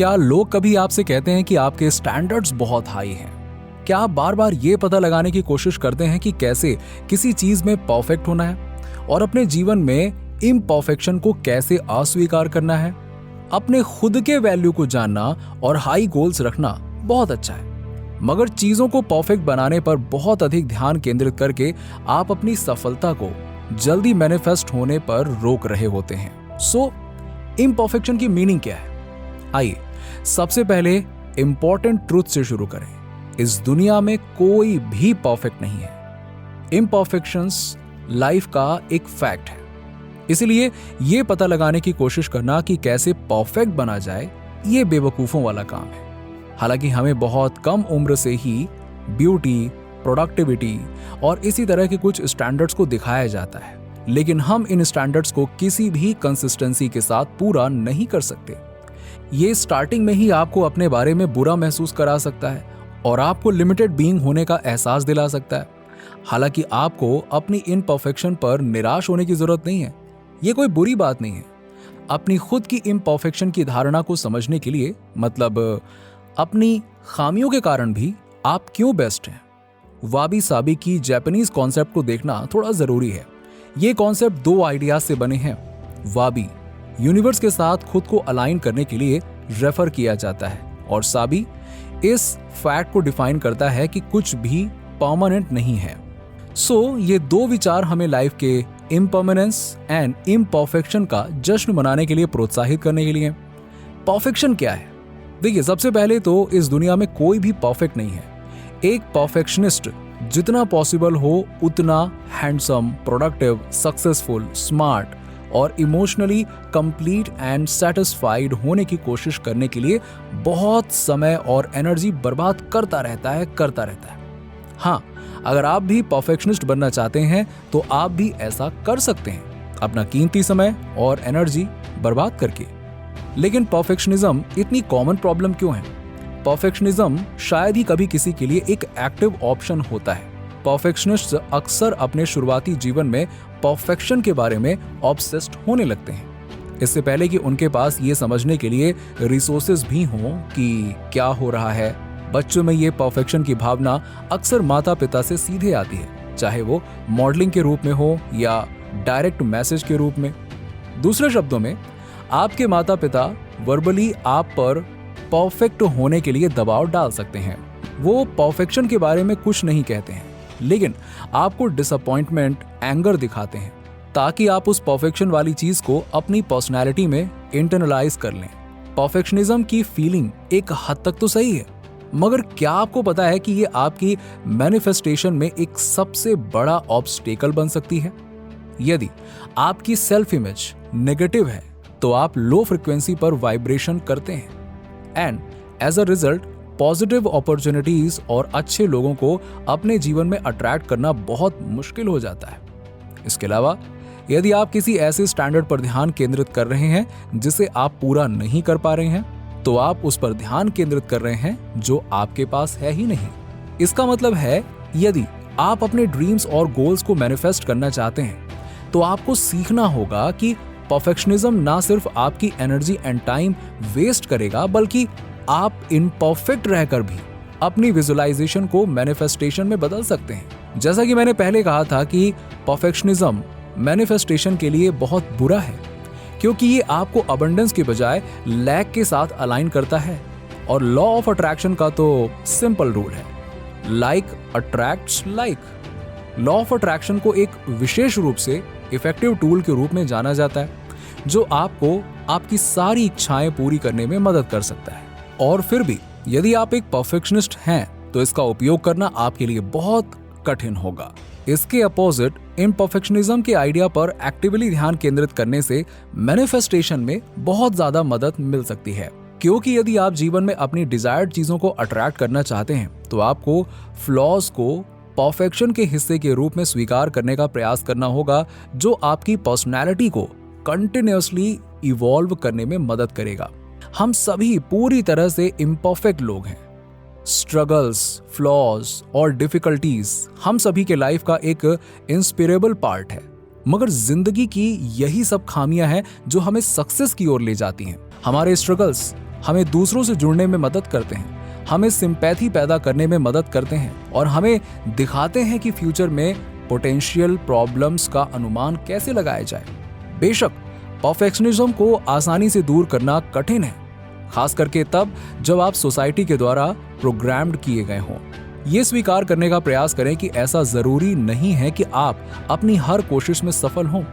क्या लोग कभी आपसे कहते हैं कि आपके स्टैंडर्ड्स बहुत हाई हैं? क्या आप बार बार ये पता लगाने की कोशिश करते हैं कि कैसे किसी चीज में परफेक्ट होना है और अपने जीवन में इम्परफेक्शन को कैसे अस्वीकार करना है? अपने खुद के वैल्यू को जानना और हाई गोल्स रखना बहुत अच्छा है, मगर चीजों को परफेक्ट बनाने पर बहुत अधिक ध्यान केंद्रित करके आप अपनी सफलता को जल्दी मैनिफेस्ट होने पर रोक रहे होते हैं। सो इम्परफेक्शन की मीनिंग क्या है? आइए सबसे पहले इंपॉर्टेंट ट्रूथ से शुरू करें। इस दुनिया में कोई भी परफेक्ट नहीं है। इम्परफेक्शंस लाइफ का एक फैक्ट है। इसलिए यह पता लगाने की कोशिश करना कि कैसे परफेक्ट बना जाए, यह बेवकूफों वाला काम है। हालांकि हमें बहुत कम उम्र से ही ब्यूटी, प्रोडक्टिविटी और इसी तरह के कुछ स्टैंडर्ड्स को दिखाया जाता है, लेकिन हम इन स्टैंडर्ड्स को किसी भी कंसिस्टेंसी के साथ पूरा नहीं कर सकते। ये स्टार्टिंग में ही आपको अपने बारे में बुरा महसूस करा सकता है और आपको लिमिटेड बीइंग होने का एहसास दिला सकता है। हालांकि आपको अपनी इम्परफेक्शन पर निराश होने की जरूरत नहीं है। ये कोई बुरी बात नहीं है। अपनी खुद की इम्परफेक्शन की धारणा को समझने के लिए, मतलब अपनी खामियों के कारण भी आप क्यों बेस्ट हैं, वाबी साबी की जापानीज कॉन्सेप्ट को देखना थोड़ा जरूरी है। ये कॉन्सेप्ट दो आइडियाज से बने हैं। वाबी यूनिवर्स के साथ खुद को अलाइन करने के लिए रेफर किया जाता है और साबी इस फैक्ट को डिफाइन करता है कि कुछ भी परमानेंट नहीं है। सो ये दो विचार हमें लाइफ के इम्परमानेंस एंड इम्परफेक्शन का जश्न मनाने के लिए प्रोत्साहित करने के लिए। परफेक्शन क्या है? देखिए, सबसे पहले तो इस दुनिया में कोई भी परफेक्ट नहीं है। एक परफेक्शनिस्ट जितना पॉसिबल हो उतना हैंडसम, प्रोडक्टिव, सक्सेसफुल, स्मार्ट और इमोशनली कंप्लीट एंड सेटिस्फाइड होने की कोशिश करने के लिए बहुत समय और एनर्जी बर्बाद करता रहता है। हाँ, अगर आप भी परफेक्शनिस्ट बनना चाहते हैं तो आप भी ऐसा कर सकते हैं, अपना कीमती समय और एनर्जी बर्बाद करके। लेकिन परफेक्शनिज्म इतनी कॉमन प्रॉब्लम क्यों है? परफेक्शनिज्म शायद ही कभी किसी के लिए एक एक्टिव ऑप्शन होता है। परफेक्शनिस्ट्स अक्सर अपने शुरुआती जीवन में परफेक्शन के बारे में ऑब्सेस्ड होने लगते हैं, इससे पहले कि उनके पास ये समझने के लिए रिसोर्सेज भी हों कि क्या हो रहा है। बच्चों में ये परफेक्शन की भावना अक्सर माता पिता से सीधे आती है, चाहे वो मॉडलिंग के रूप में हो या डायरेक्ट मैसेज के रूप में। दूसरे शब्दों में, आपके माता पिता वर्बली आप पर परफेक्ट होने के लिए दबाव डाल सकते हैं। वो परफेक्शन के बारे में कुछ नहीं कहते हैं, लेकिन आपको डिसअपॉइंटमेंट, एंगर दिखाते हैं ताकि आप उस परफेक्शन वाली चीज को अपनी पर्सनैलिटी में इंटरनलाइज कर लें। परफेक्शनिज्म की फीलिंग एक हद तक तो सही है, मगर क्या आपको पता है कि ये आपकी मैनिफेस्टेशन में एक सबसे बड़ा ऑब्स्टेकल बन सकती है? यदि आपकी सेल्फ इमेज नेगेटिव है तो आप लो फ्रिक्वेंसी पर वाइब्रेशन करते हैं and as a result positive opportunities और अच्छे लोगों को अपने जीवन में अट्रैक्ट करना बहुत मुश्किल हो जाता है। इसके अलावा यदि आप किसी ऐसे स्टैंडर्ड पर ध्यान केंद्रित कर रहे हैं जिसे आप पूरा नहीं कर पा रहे हैं, तो आप उस पर ध्यान केंद्रित कर रहे हैं जो आपके पास है ही नहीं। इसका मतलब है, यदि आप अपने ड्रीम्स और गोल्स को मैनिफेस्ट करना चाहते हैं तो आपको सीखना होगा कि परफेक्शनिज्म ना सिर्फ आपकी एनर्जी एंड टाइम वेस्ट करेगा, बल्कि आप इम्परफेक्ट रहकर भी अपनी विजुअलाइजेशन को मैनिफेस्टेशन में बदल सकते हैं। जैसा कि मैंने पहले कहा था कि परफेक्शनिज्म मैनिफेस्टेशन के लिए बहुत बुरा है, क्योंकि ये आपको अबंडेंस के बजाय लैक के साथ अलाइन करता है। और लॉ ऑफ अट्रैक्शन का तो सिंपल रूल है, like attracts like. Law of attraction को एक विशेष रूप से इफेक्टिव टूल के रूप में जाना जाता है, जो आपको आपकी सारी इच्छाएं पूरी करने में मदद कर सकता है। और फिर भी यदि आप एक परफेक्शनिस्ट हैं तो इसका उपयोग करना आपके लिए बहुत कठिन होगा। इसके अपोजिट, इम्परफेक्शनिज्म के आइडिया पर एक्टिवली ध्यान केंद्रित करने से मैनिफेस्टेशन में बहुत ज्यादा मदद मिल सकती है, क्योंकि यदि आप जीवन में अपनी डिजायर्ड चीजों को अट्रैक्ट करना चाहते हैं तो आपको फ्लॉज को परफेक्शन के हिस्से के रूप में स्वीकार करने का प्रयास करना होगा, जो आपकी पर्सनैलिटी को कंटिन्यूअसली इवॉल्व करने में मदद करेगा। हम सभी पूरी तरह से इम्परफेक्ट लोग हैं। स्ट्रगल्स, फ्लॉज और डिफिकल्टीज हम सभी के लाइफ का एक इंस्पिरेबल पार्ट है, मगर जिंदगी की यही सब खामियां हैं जो हमें सक्सेस की ओर ले जाती हैं। हमारे स्ट्रगल्स हमें दूसरों से जुड़ने में मदद करते हैं, हमें सिंपैथी पैदा करने में मदद करते हैं और हमें दिखाते हैं कि फ्यूचर में पोटेंशियल प्रॉब्लम्स का अनुमान कैसे लगाया जाए। बेशक परफेक्शनिज्म को आसानी से दूर करना कठिन है, खास करके तब जब आप सोसाइटी के द्वारा प्रोग्राम्ड किए गए हों। ये स्वीकार करने का प्रयास करें कि ऐसा जरूरी नहीं है कि आप अपनी हर कोशिश में सफल हों।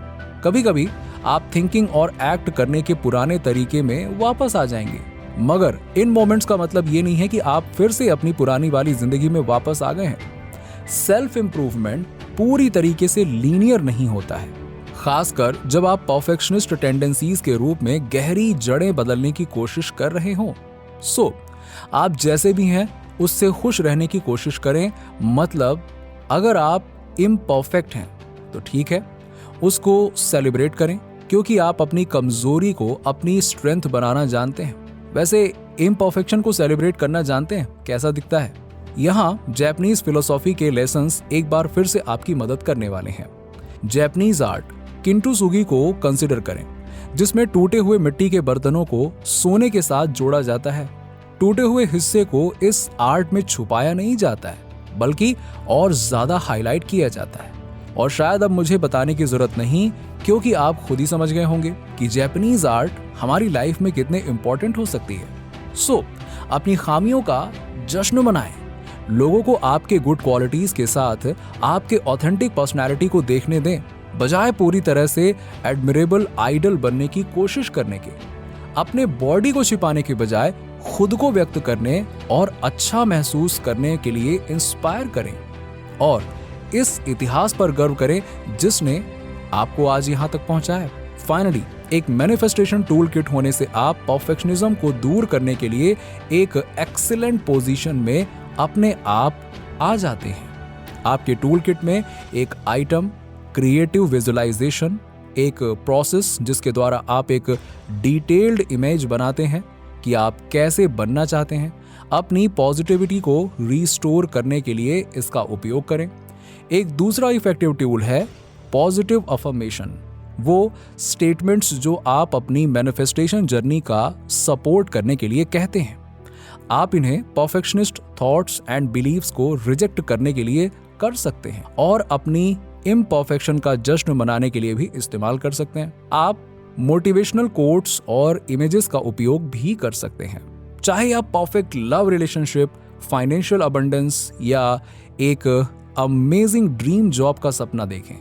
कभी कभी आप थिंकिंग और एक्ट करने के पुराने तरीके में वापस आ जाएंगे, मगर इन मोमेंट्स का मतलब ये नहीं है कि आप फिर से अपनी पुरानी वाली जिंदगी में वापस आ गए हैं। सेल्फ इंप्रूवमेंट पूरी तरीके से लीनियर नहीं होता है, खासकर जब आप परफेक्शनिस्ट टेंडेंसीज के रूप में गहरी जड़ें बदलने की कोशिश कर रहे हो। सो आप जैसे भी हैं उससे खुश रहने की कोशिश करें। मतलब अगर आप इम्परफेक्ट हैं तो ठीक है, उसको सेलिब्रेट करें, क्योंकि आप अपनी कमजोरी को अपनी स्ट्रेंथ बनाना जानते हैं। वैसे इम्परफेक्शन को सेलिब्रेट करना जानते हैं कैसा दिखता है? यहाँ जापानीज फिलोसॉफी के लेसन्स एक बार फिर से आपकी मदद करने वाले हैं। जापानीज आर्ट किंटोसुगी को कंसिडर करें, जिसमें टूटे हुए मिट्टी के बर्तनों को सोने के साथ जोड़ा जाता है। टूटे हुए हिस्से को इस आर्ट में छुपाया नहीं जाता है, बल्कि और ज्यादा हाईलाइट किया जाता है। और शायद अब मुझे बताने की जरूरत नहीं, क्योंकि आप खुद ही समझ गए होंगे कि जापानीज आर्ट हमारी लाइफ में कितने इंपॉर्टेंट हो सकती है। सो अपनी खामियों का जश्न मनाएं, लोगों को आपके गुड क्वालिटीज के साथ आपके ऑथेंटिक पर्सनैलिटी को देखने दें, बजाय पूरी तरह से एडमिरेबल आइडल बनने की कोशिश करने के। अपने बॉडी को छिपाने के बजाय खुद को व्यक्त करने और अच्छा महसूस करने के लिए इंस्पायर करें और इस इतिहास पर गर्व करें जिसने आपको आज यहां तक पहुंचाया। फाइनली, एक मैनिफेस्टेशन टूल किट होने से आप परफेक्शनिज्म को दूर करने के लिए एक एक्सीलेंट पोजीशन में अपने आप आ जाते हैं। आपके टूल किट में एक आइटम, क्रिएटिव विजुअलाइजेशन, एक प्रोसेस जिसके द्वारा आप एक डिटेल्ड इमेज बनाते हैं कि आप कैसे बनना चाहते हैं। अपनी पॉजिटिविटी को रीस्टोर करने के लिए इसका उपयोग करें। एक दूसरा इफेक्टिव टूल है पॉजिटिव अफर्मेशन, वो स्टेटमेंट्स जो आप अपनी मैनिफेस्टेशन जर्नी का सपोर्ट करने के लिए कहते हैं। आप इन्हें परफेक्शनिस्ट थॉट्स एंड बिलीव्स को रिजेक्ट करने के लिए कर सकते हैं और अपनी इम्परफेक्शन का जश्न मनाने के लिए भी इस्तेमाल कर सकते हैं। आप मोटिवेशनल कोट्स और इमेजेस का उपयोग भी कर सकते हैं। चाहे आप perfect love relationship, financial abundance या एक अमेजिंग ड्रीम जॉब का सपना देखें,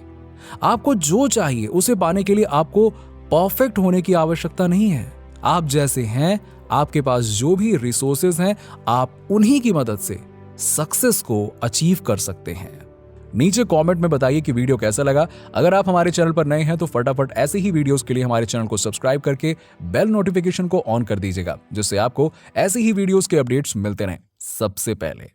आपको जो चाहिए उसे पाने के लिए आपको परफेक्ट होने की आवश्यकता नहीं है। आप जैसे हैं, आपके पास जो भी रिसोर्सेज हैं, आप उन्हीं की मदद से सक्सेस को अचीव कर सकते हैं। नीचे कमेंट में बताइए कि वीडियो कैसा लगा। अगर आप हमारे चैनल पर नए हैं तो फटाफट ऐसे ही वीडियोस के लिए हमारे चैनल को सब्सक्राइब करके बेल नोटिफिकेशन को ऑन कर दीजिएगा, जिससे आपको ऐसे ही वीडियोस के अपडेट्स मिलते रहें सबसे पहले।